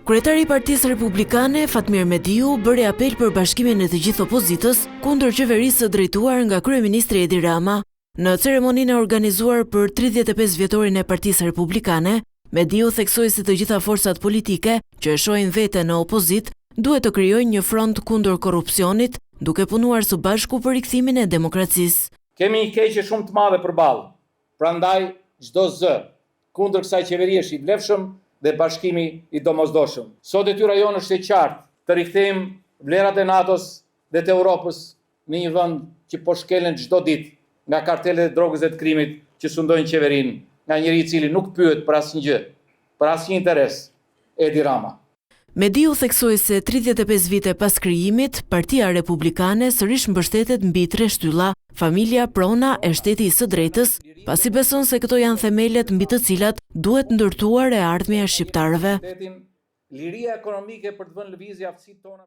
Kryetari i Partisë Republikane, Fatmir Mediu, bëri apel për bashkimin e të gjithë opozitës kundër qeverisë së drejtuar nga kryeministri Edi Rama. Në ceremoninë e organizuar për 35 vjetorin e Partisë Republikane, Mediu theksoi se të gjitha forcat politike që e shohin veten në opozit duhet të krijojnë një front kundër korrupsionit, duke punuar së bashku për rikthimin e demokracisë. Kemi një keqje shumë të madhe përballë. Prandaj çdo zë kundër kësaj qeverie është i vlefshëm dhe bashkimi i domosdoshëm. Sot detyra jonë është e qartë të rikthejmë vlerat e NATO-s dhe të Europës në një vend që po shkelen çdo ditë nga kartelet e drogës dhe të krimit që sundojnë qeverinë, nga njëri i cili nuk pyet për asnjë gjë, për asnjë interes, Edi Rama. Mediu theksoi se 35 vite pas krijimit, Partia Republikane sërish mbështetet mbi 3 shtylla: familja, prona e shteti i së drejtës, pasi beson se këto janë themelet mbi të cilat duhet ndërtuar e ardhmja e shqiptarëve. Liria ekonomike për të vënë lëvizje aftësitë tona.